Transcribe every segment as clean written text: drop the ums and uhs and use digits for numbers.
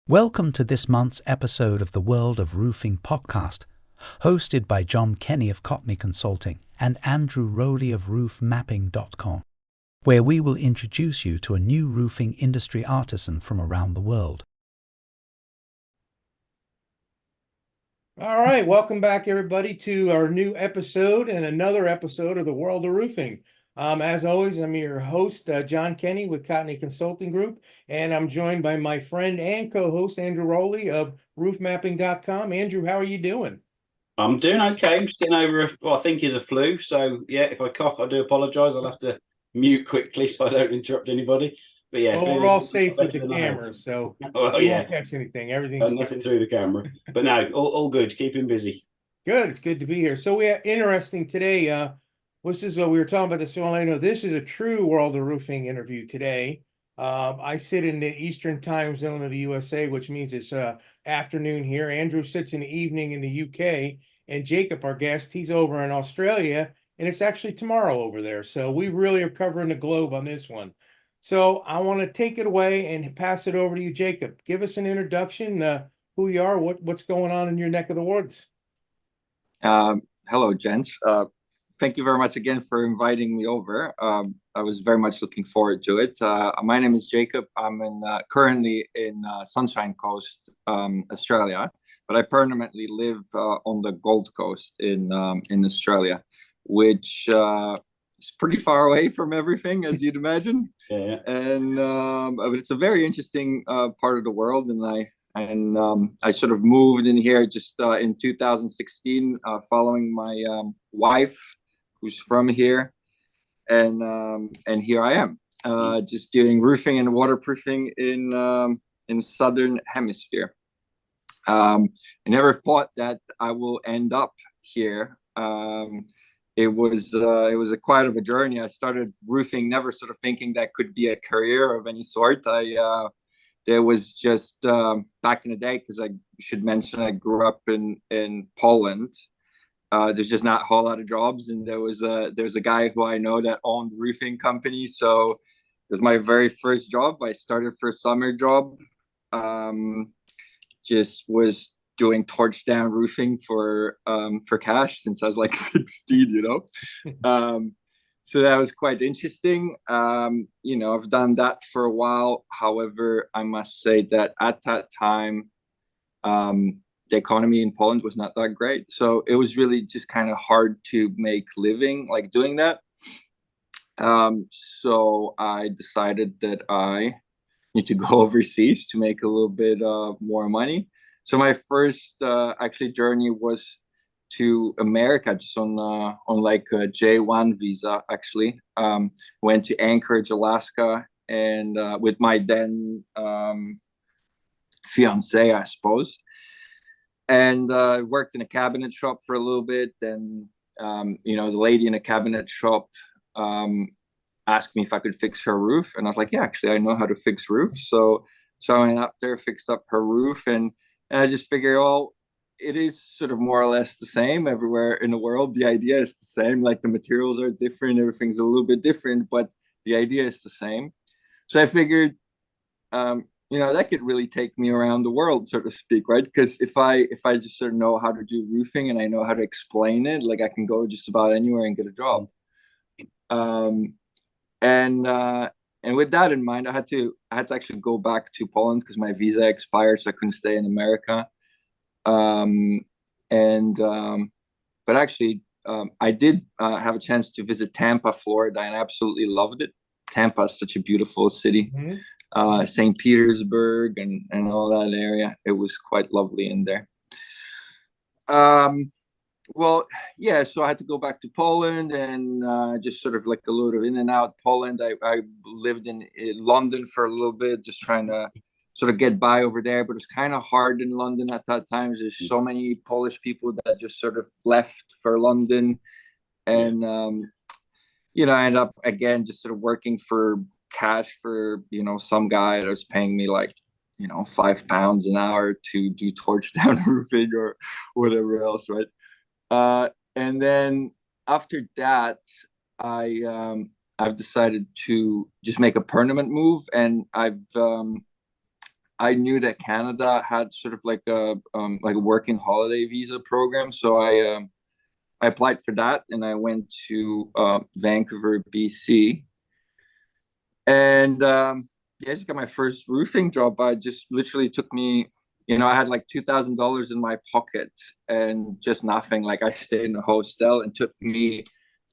Welcome to this month's episode of the World of Roofing podcast, hosted by John Kenny of Cotney Consulting and Andrew Rowley of roofmapping.com, where we will introduce you to a new roofing industry artisan from around the world. All right, welcome back everybody to our new episode and another episode of the World of Roofing. As always, I'm your host, John Kenny with Cotney Consulting Group, and I'm joined by my friend and co-host, Andrew Rowley of roofmapping.com. Andrew, how are you doing? I'm doing okay. I'm just getting over what I think is a flu. So, yeah, if I cough, I do apologise. I'll have to mute quickly so I don't interrupt anybody. But yeah, Well, we're all safe with the cameras, so well, you yeah, won't catch anything. Everything's nothing through the camera. But no, all good. Keeping busy. good. It's good to be here. So we are interesting today. This is what we were talking about this. So I know this is a true World of Roofing interview today. I sit in the Eastern time zone of the USA, which means it's afternoon here. Andrew sits in the evening in the UK, and Jacob, our guest, he's over in Australia, and it's actually tomorrow over there. So we really are covering the globe on this one. So I want to take it away and pass it over to you, Jacob. Give us an introduction, who you are, what's going on in your neck of the woods. Hello, gents. Thank you very much again for inviting me over. I was very much looking forward to it. My name is Jacob. I'm currently in Sunshine Coast, Australia, but I permanently live on the Gold Coast in Australia, which is pretty far away from everything, as you'd imagine. Yeah. And it's a very interesting part of the world, and I sort of moved in here just in 2016, following my wife, who's from here, and here I am, just doing roofing and waterproofing in Southern Hemisphere. I never thought that I will end up here. It was quite of a journey. I started roofing, never sort of thinking that could be a career of any sort. There was just back in the day, because I should mention I grew up in Poland. There's just not a whole lot of jobs, and there was a guy who I know that owned roofing company. So it was my very first job. I started for a summer job. Just was doing torch down roofing for cash since I was like 16, you know. So that was quite interesting. I've done that for a while. However, I must say that at that time, the economy in Poland was not that great. So it was really just kind of hard to make living like doing that. So I decided that I need to go overseas to make a little bit more money. So my first actually journey was to America, just on like a J1 visa. Actually, went to Anchorage, Alaska, and with my then fiance, I suppose, and worked in a cabinet shop for a little bit. Then the lady in a cabinet shop asked me if I could fix her roof, and I was like, yeah, actually, I know how to fix roofs. So I went up there, fixed up her roof, and I just figured, oh, it is sort of more or less the same everywhere in the world. The idea is the same, like the materials are different, everything's a little bit different, but the idea is the same. So I figured, that could really take me around the world, so to speak, right? Because if I just sort of know how to do roofing and I know how to explain it, like I can go just about anywhere and get a job. And with that in mind, I had to actually go back to Poland because my visa expired, so I couldn't stay in America. But actually, I did have a chance to visit Tampa, Florida, and I absolutely loved it. Tampa is such a beautiful city. Mm-hmm. St. Petersburg and all that area. It was quite lovely in there. Well, yeah, so I had to go back to Poland and just sort of like a little in and out Poland. I lived in London for a little bit, just trying to sort of get by over there, but it's kind of hard in London at that time. There's so many Polish people that just sort of left for London. And, I ended up, again, just sort of working for cash for, some guy that was paying me like, £5 an hour to do torch down roofing or whatever else, right? And then after that, I've decided to just make a permanent move, and I've I knew that Canada had sort of like a working holiday visa program, so I applied for that, and I went to Vancouver, BC, and yeah, I just got my first roofing job. I just literally took me, I had like $2,000 in my pocket and just nothing. Like I stayed in a hostel and took me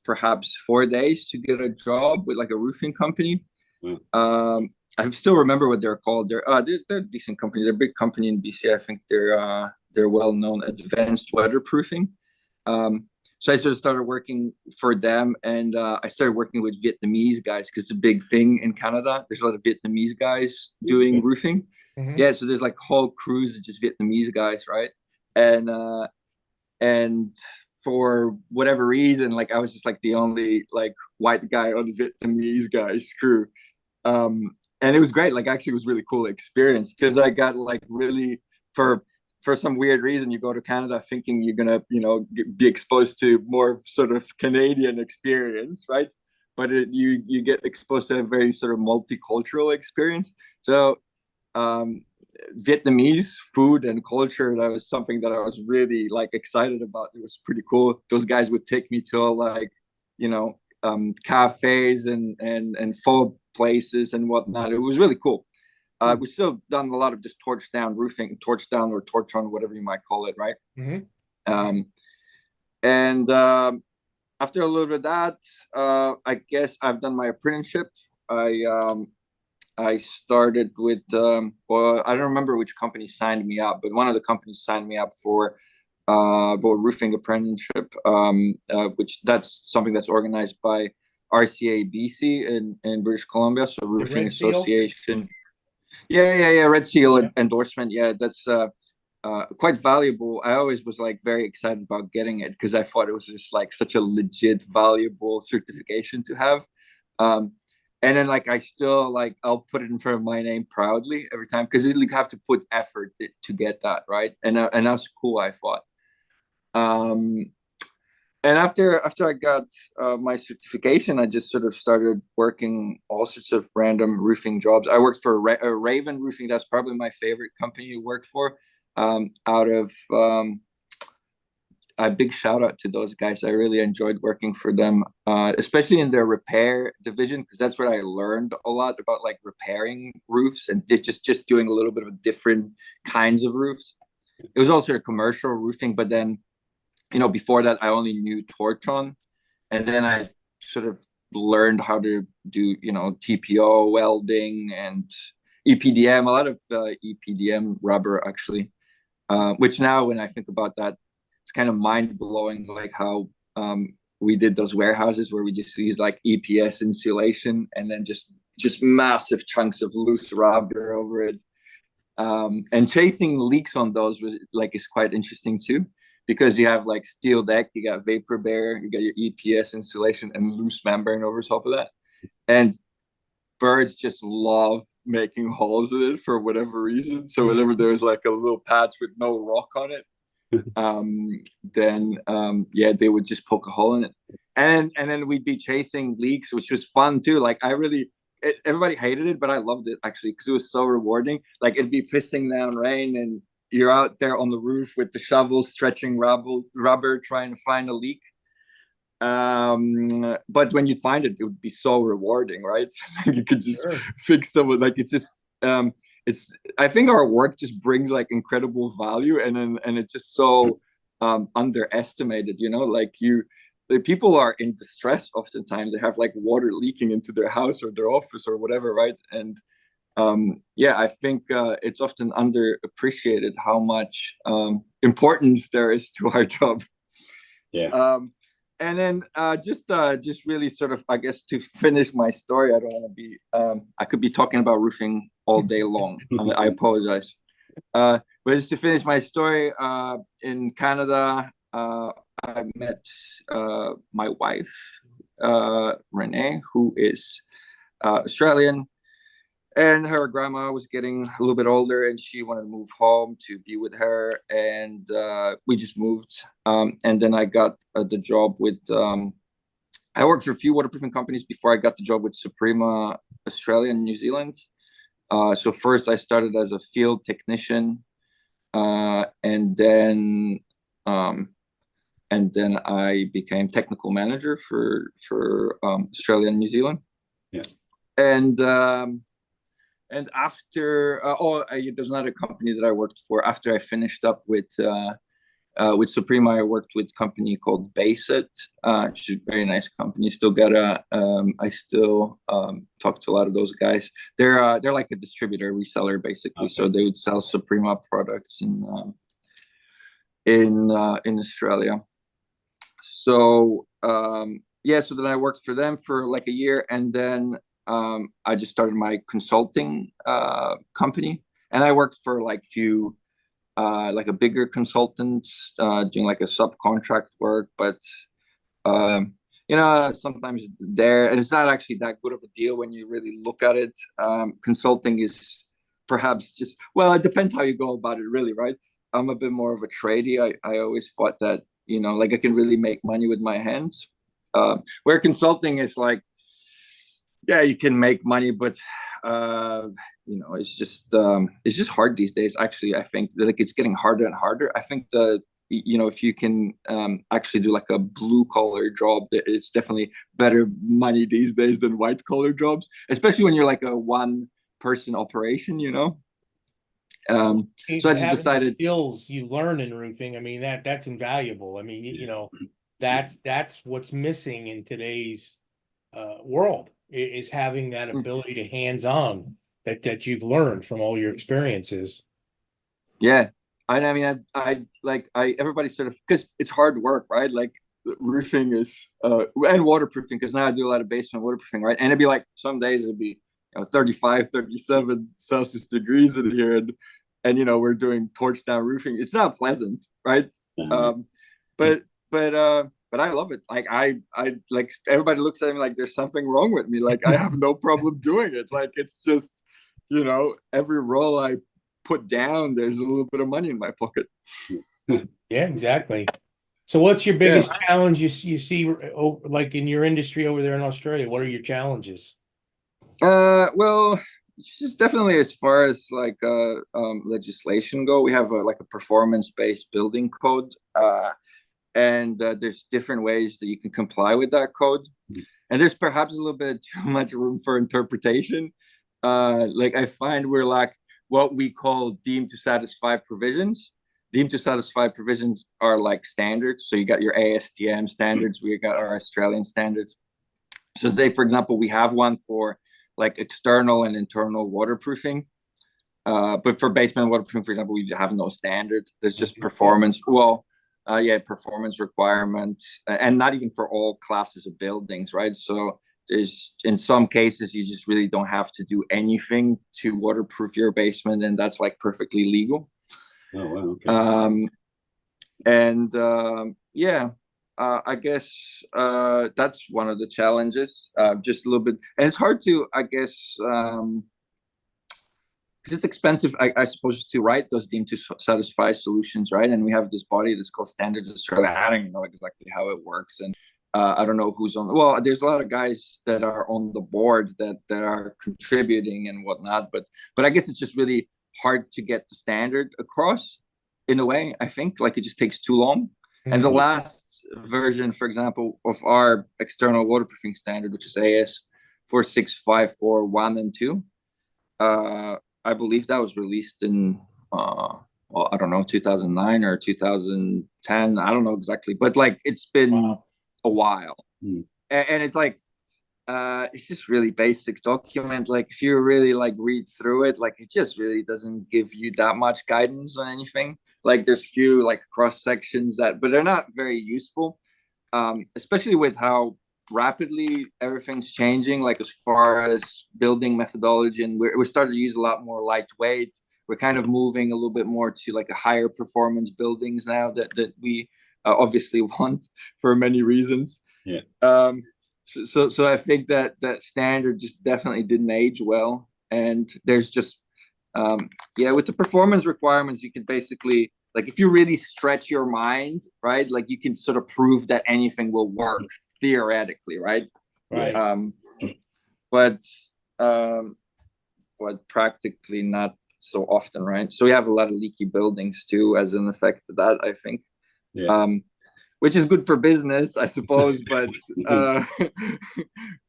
perhaps 4 days to get a job with like a roofing company. I still remember what they're called. They're a decent company. They're a big company in BC. I think they're well known, Advanced Weatherproofing. So I sort of started working for them, and I started working with Vietnamese guys because it's a big thing in Canada. There's a lot of Vietnamese guys doing roofing. Mhm. Yeah, so there's like whole crews of just Vietnamese guys, right? And for whatever reason, like I was just like the only like white guy on the Vietnamese guys crew. And it was great. Like actually, it was really cool experience because I got like really for some weird reason, you go to Canada thinking you're gonna, be exposed to more sort of Canadian experience, right? But you get exposed to a very sort of multicultural experience. So Vietnamese food and culture, that was something that I was really like excited about. It was pretty cool. Those guys would take me to like, cafes and pho places and whatnot. It was really cool. We've still done a lot of just torch down roofing, torch down or torch on, whatever you might call it, right? Mm-hmm. And after a little bit of that, I guess I've done my apprenticeship. I started with, well, I don't remember which company signed me up, but one of the companies signed me up for a roofing apprenticeship, which that's something that's organized by RCA BC in British Columbia, so Roofing Association. Yeah. Red Seal endorsement. Yeah, that's quite valuable. I always was like very excited about getting it because I thought it was just like such a legit, valuable certification to have. And then like I still like I'll put it in front of my name proudly every time because you have to put effort to get that, right? And that's cool, I thought. And after I got my certification, I just sort of started working all sorts of random roofing jobs. I worked for Raven Roofing. That's probably my favorite company to work for. A big shout out to those guys. I really enjoyed working for them, especially in their repair division, because that's where I learned a lot about like repairing roofs and just doing a little bit of different kinds of roofs. It was also a commercial roofing, but then before that, I only knew torch on, and then I sort of learned how to do, TPO welding and EPDM, a lot of EPDM rubber actually, which now when I think about that, it's kind of mind blowing, like how we did those warehouses where we just used like EPS insulation and then just massive chunks of loose rubber over it. And chasing leaks on those is quite interesting too. Because you have like steel deck, you got vapor barrier, you got your EPS insulation and loose membrane over top of that. And birds just love making holes in it for whatever reason. So whenever there's like a little patch with no rock on it, then they would just poke a hole in it. And then we'd be chasing leaks, which was fun too. Like everybody hated it, but I loved it actually because it was so rewarding. Like it'd be pissing down rain and you're out there on the roof with the shovel, stretching rubber, trying to find a leak. But when you'd find it, it would be so rewarding, right? You could just fix someone. Like it's just, I think our work just brings like incredible value, and it's just so underestimated. The people are in distress oftentimes. They have like water leaking into their house or their office or whatever, right? And I think it's often underappreciated how much importance there is to our job. Yeah. And then just really sort of, I guess, to finish my story, I don't want to be, I could be talking about roofing all day long. I apologize. But just to finish my story, in Canada, I met my wife, Renee, who is Australian. And her grandma was getting a little bit older and she wanted to move home to be with her. And we just moved. And then I got the job with, I worked for a few waterproofing companies before I got the job with Suprema Australia and New Zealand. So first I started as a field technician, and then I became technical manager for Australia and New Zealand. Yeah. And after there's another company that I worked for after I finished up with Suprema. I worked with a company called Basit, which is a very nice company. I still talk to a lot of those guys. They're like a distributor, reseller, basically. Okay. So they would sell Suprema products in Australia. So so then I worked for them for like a year, and then I just started my consulting company, and I worked for like a bigger consultant doing like a subcontract work, but sometimes there, and it's not actually that good of a deal when you really look at it. Consulting is perhaps just, well, it depends how you go about it, really, right? I'm a bit more of a tradie. I always thought that, like I can really make money with my hands. Where consulting is like, yeah, you can make money, but it's just hard these days. Actually, I think like it's getting harder and harder. I think if you can actually do like a blue collar job, that it's definitely better money these days than white collar jobs, especially when you're like a one person operation. So I just decided skills you learn in roofing. I mean, that's invaluable. I mean, that's what's missing in today's world, is having that ability to hands-on that you've learned from all your experiences. Yeah. I mean, everybody sort of, because it's hard work, right? Like roofing is, and waterproofing, because now I do a lot of basement waterproofing, right? And it'd be like, some days it'd be 35, 37 Celsius degrees in here. And we're doing torch down roofing. It's not pleasant, right? But I love it. Like I like, everybody looks at me like there's something wrong with me. Like I have no problem doing it. Like it's just, every roll I put down, there's a little bit of money in my pocket. Yeah, exactly. So what's your biggest challenge you see like in your industry over there in Australia? What are your challenges? Well, just definitely as far as like legislation go, we have like a performance-based building code, and there's different ways that you can comply with that code, and there's perhaps a little bit too much room for interpretation. Like I find we're like what we call deemed to satisfy provisions. Deemed to satisfy provisions are like standards. So you got your ASTM standards, we got our Australian standards. So say, for example, we have one for like external and internal waterproofing. But for basement waterproofing, for example, we have no standard. There's just performance. Well, performance requirements, and not even for all classes of buildings, right? So there's, in some cases, you just really don't have to do anything to waterproof your basement, and that's like perfectly legal. Oh, wow. Okay. I guess that's one of the challenges, just a little bit. And it's hard to, I guess, because it's expensive, I suppose, to write those deemed to satisfy solutions, right? And we have this body that's called Standards Australia. I don't even know exactly how it works. And I don't know who's on. Well, there's a lot of guys that are on the board that are contributing and whatnot. But I guess it's just really hard to get the standard across in a way. I think like it just takes too long. And the last version, for example, of our external waterproofing standard, which is AS 46541 and 2, I believe that was released in, I don't know, 2009 or 2010. I don't know exactly, but like it's been a while. And it's like, it's just really basic document. Like if you really like read through it, like it just really doesn't give you that much guidance on anything. Like there's few like cross sections but they're not very useful, especially with how rapidly everything's changing. Like as far as building methodology, and we're starting to use a lot more lightweight. We're kind of moving a little bit more to like a higher performance buildings now that we obviously want for many reasons. Yeah. So I think that standard just definitely didn't age well. And there's just, with the performance requirements, you can basically, like if you really stretch your mind, right, like you can sort of prove that anything will work theoretically, right? Right. but practically not so often, right? So we have a lot of leaky buildings too, as an effect of that, I think. Yeah. Which is good for business, I suppose, but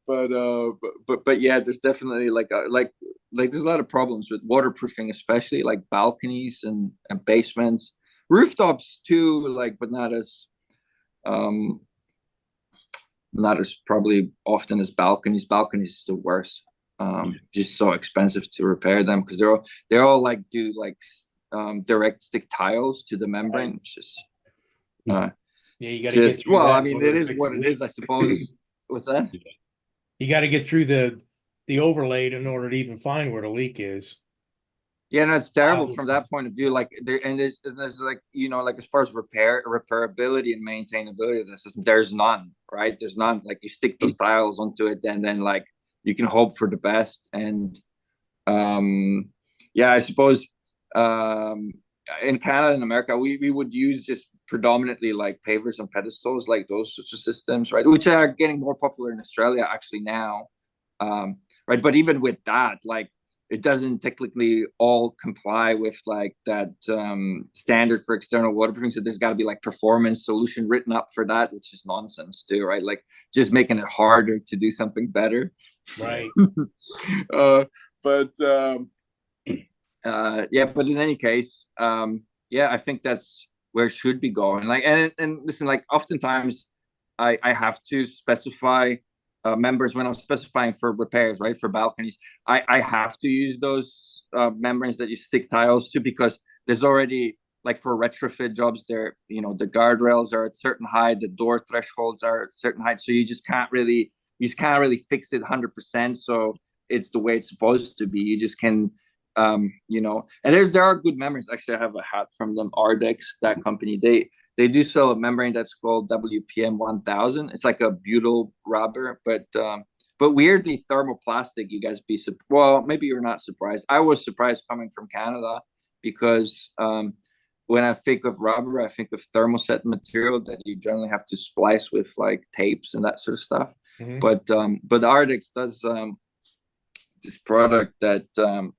but yeah, there's definitely like there's a lot of problems with waterproofing, especially like balconies and basements, rooftops too, like, but not as probably often as balconies. Balconies is the worst. Just so expensive to repair them because they're all like do like direct stick tiles to the membrane, which is yeah, you got to get through well, that I mean, in order it to is fix what the it is, leak. I suppose. What's that? You got to get through the overlay in order to even find where the leak is. Yeah, no, it's terrible from that point of view. Like there's like, you know, like as far as repairability and maintainability of the system, there's none, right? There's none. Like you stick those tiles onto it, then like you can hope for the best. And yeah, I suppose in Canada and America, we would use just predominantly like pavers and pedestals, like those sorts of systems, right? Which are getting more popular in Australia actually now, right? But even with that, like it doesn't technically all comply with like that standard for external waterproofing. So there's got to be like performance solution written up for that, which is nonsense too, right? Like just making it harder to do something better. Right. But yeah, but in any case, yeah, I think that's where it should be going. Like, and listen, like oftentimes I have to specify members when I'm specifying for repairs, right? For balconies, I have to use those membranes that you stick tiles to because there's already like for retrofit jobs there, you know, the guardrails are at certain height, the door thresholds are at certain height, so you can't really fix it 100%. So it's the way it's supposed to be. You just can you know, and there are good membranes. Actually, I have a hat from them, Ardex, that company. They do sell a membrane that's called WPM 1000. It's like a butyl rubber, but weirdly thermoplastic. You guys be well, maybe you're not surprised. I was surprised coming from Canada because when I think of rubber, I think of thermoset material that you generally have to splice with like tapes and that sort of stuff. Mm-hmm. But Ardex does this product that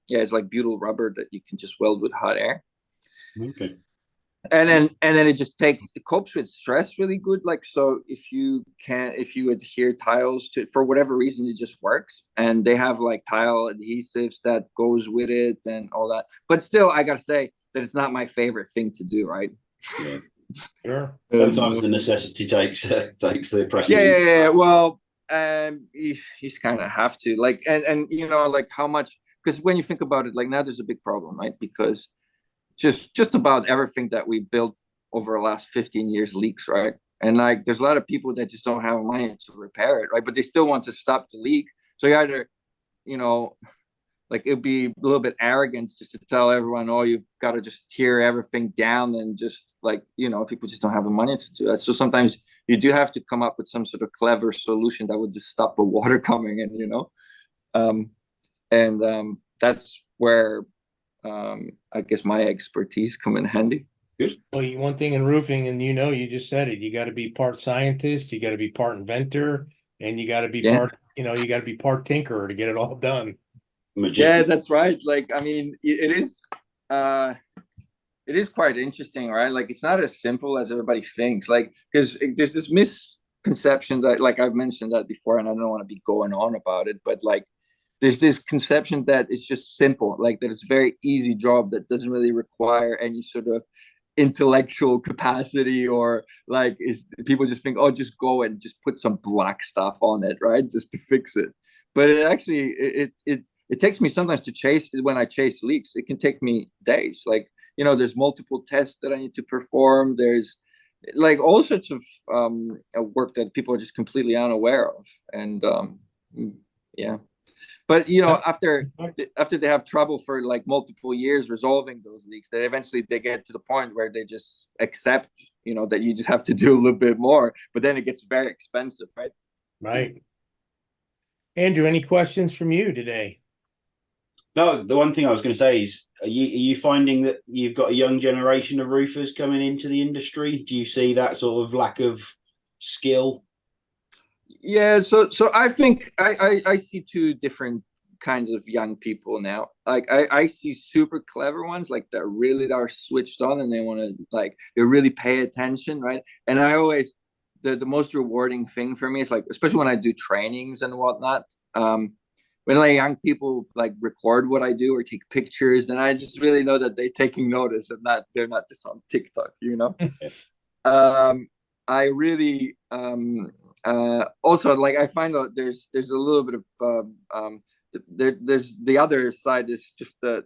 yeah, it's like butyl rubber that you can just weld with hot air. Okay. And then it copes with stress really good. Like, so if you adhere tiles to it for whatever reason, it just works. And they have like tile adhesives that goes with it and all that. But still, I gotta say that it's not my favorite thing to do, right? Yeah. Sure. Sometimes the necessity takes the precedent. Yeah. Well, you just kind of have to like, and you know, like how much, because when you think about it, like now there's a big problem, right? Because just about everything that we built over the last 15 years leaks, right? And like there's a lot of people that just don't have money to repair it, right? But they still want to stop the leak. So you either, you know, like it'd be a little bit arrogant just to tell everyone, oh, you've got to just tear everything down, and just like, you know, people just don't have the money to do that. So sometimes you do have to come up with some sort of clever solution that would just stop the water coming in, you know? That's where I guess my expertise come in handy. Good. Well, one thing in roofing, and you know, you just said it, you got to be part scientist, you got to be part inventor, and you got to be part, you know, you got to be part tinkerer to get it all done. Yeah, that's right. Like, I mean, it is quite interesting, right? Like, it's not as simple as everybody thinks. Like, because there's this misconception that, like, I've mentioned that before, and I don't want to be going on about it, but like, there's this conception that it's just simple, like that it's a very easy job that doesn't really require any sort of intellectual capacity, or like people just think, oh, just go and just put some black stuff on it, right, just to fix it. But it actually it takes me sometimes to chase, when I chase leaks, it can take me days. Like, you know, there's multiple tests that I need to perform. There's like all sorts of work that people are just completely unaware of. And yeah. But, you know, after they have trouble for like multiple years resolving those leaks, they eventually get to the point where they just accept, you know, that you just have to do a little bit more. But then it gets very expensive, right? Right. Andrew, any questions from you today? No, the one thing I was going to say is, are you finding that you've got a young generation of roofers coming into the industry? Do you see that sort of lack of skill? Yeah, so I think I see two different kinds of young people now. Like I see super clever ones, like that really are switched on and they want to they really pay attention, right? And I always the most rewarding thing for me is like, especially when I do trainings and whatnot, when young people record what I do or take pictures, then I just really know that they're taking notice and that they're not just on TikTok, I really also I find out there's a little bit of there's the other side is just the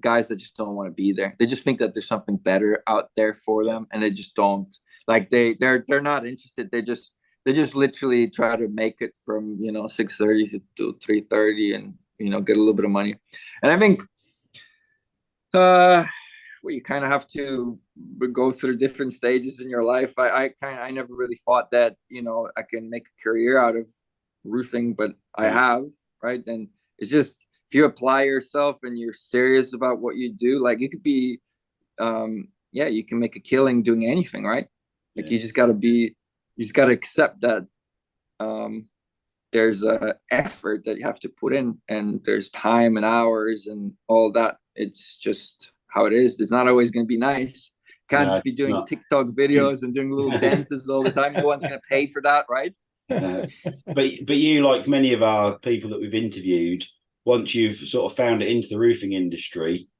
guys that just don't want to be there. They just think that there's something better out there for them, and they just don't they're not interested. They just literally try to make it from 6:30 to 3:30 and get a little bit of money. And I think you kind of have to go through different stages in your life. I never really thought that I can make a career out of roofing, but I have, right? And it's just, if you apply yourself and you're serious about what you do, you could be you can make a killing doing anything, right? You just got to accept that there's a effort that you have to put in, and there's time and hours and all that. It's just how it is. It's not always going to be nice. Can't just be doing TikTok videos and doing little dances all the time. No one's going to pay for that, right? But you, like many of our people that we've interviewed, once you've sort of found it into the roofing industry,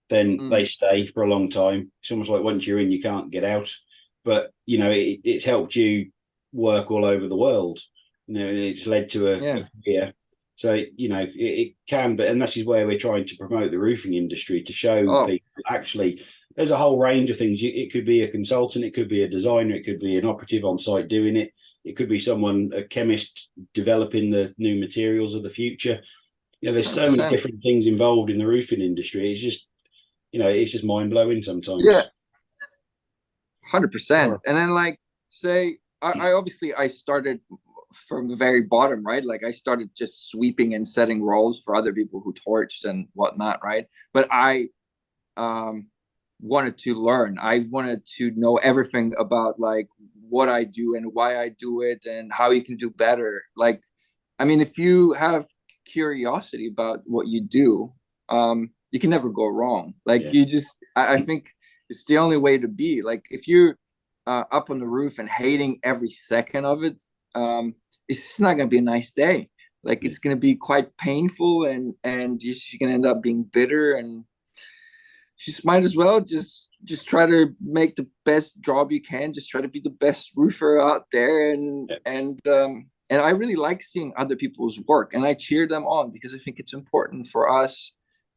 then they stay for a long time. It's almost like once you're in, you can't get out. But it's helped you work all over the world. And it's led to a career. So it can, but and this is where we're trying to promote the roofing industry, to show people actually there's a whole range of things. It could be a consultant, it could be a designer, it could be an operative on site doing it. It could be a chemist developing the new materials of the future. There's so 100%. Many different things involved in the roofing industry. It's just, it's just mind blowing sometimes. Yeah, 100%. And then say, I obviously started from the very bottom, right? I started just sweeping and setting roles for other people who torched and whatnot, right? But I wanted to learn. I wanted to know everything about what I do and why I do it and how you can do better. If you have curiosity about what you do, you can never go wrong. I think it's the only way to be. If you're up on the roof and hating every second of it, it's just not going to be a nice day. It's going to be quite painful, and you're going to end up being bitter, and you just might as well just try to make the best job you can. Just try to be the best roofer out there, and I really like seeing other people's work, and I cheer them on because I think it's important for us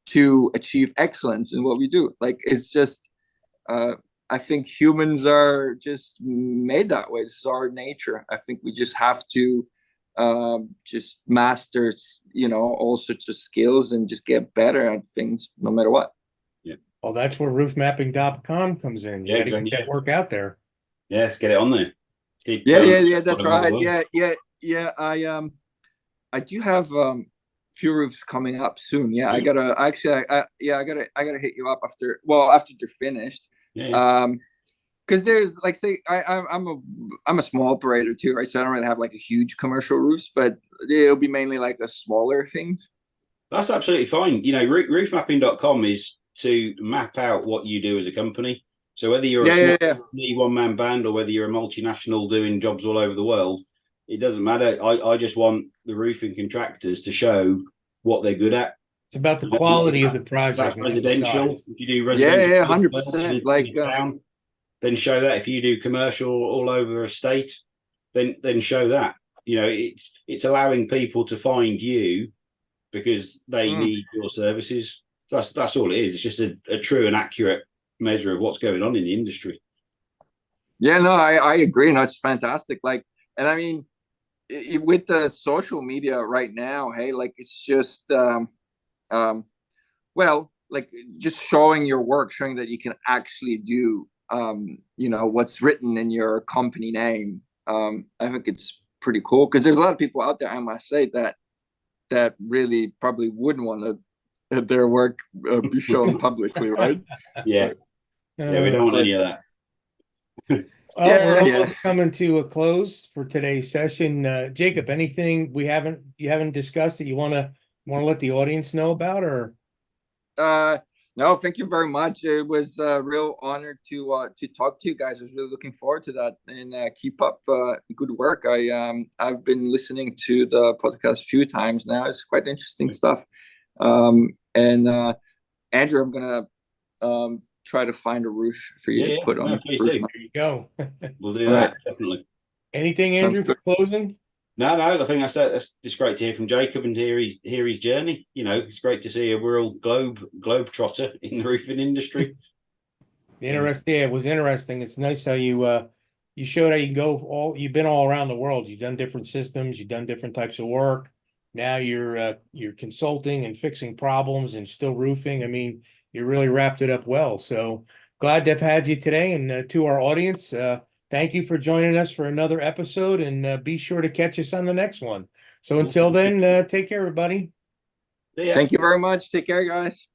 to achieve excellence in what we do. It's just I think humans are just made that way. It's our nature. I think we just have to just master, all sorts of skills and just get better at things no matter what. Yeah. Well, that's where roofmapping.com comes in. You got to get that work out there. Yes, get it on there. Yeah, that's right. Yeah. I do have few roofs coming up soon. Yeah, I gotta hit you up after you're finished. Because there's say I'm a small operator too, right? So I don't really have a huge commercial roofs, but it'll be mainly a smaller things. That's absolutely fine. roofmapping.com is to map out what you do as a company. So whether you're a small one-man band or whether you're a multinational doing jobs all over the world, it doesn't matter. I just want the roofing contractors to show what they're good at. It's about the quality of the project. Residential. If you do residential, 100%. Then show that. If you do commercial all over the estate, then show that. It's allowing people to find you because they need your services. That's all it is. It's just a true and accurate measure of what's going on in the industry. Yeah, no, I agree. No, it's fantastic. And I mean, with the social media right now, hey, it's just just showing your work, showing that you can actually do what's written in your company name. I think it's pretty cool because there's a lot of people out there, I must say, that really probably wouldn't want their work be shown publicly, right? Yeah, we don't want any of that. We're almost coming to a close for today's session. Jacob, anything you haven't discussed that you want to want to let the audience know about, or? No, thank you very much. It was a real honor to talk to you guys. I was really looking forward to that, and keep up good work. I've been listening to the podcast a few times now. It's quite interesting stuff. And Andrew, I'm gonna try to find a roof for you to put on the please roof. do. There you go. We'll do that, definitely. Anything, Sounds Andrew, for closing? No, I think that's just great to hear from Jacob and hear his journey. You know, it's great to see a real globe trotter in the roofing industry. Interesting. Yeah, it was interesting. It's nice how you showed how you go you've been all around the world. You've done different systems, you've done different types of work. Now you're consulting and fixing problems and still roofing. I mean, you really wrapped it up well. So glad to have had you today, and to our audience, thank you for joining us for another episode, and be sure to catch us on the next one. So until then, take care, everybody. Yeah. Thank you very much. Take care, guys.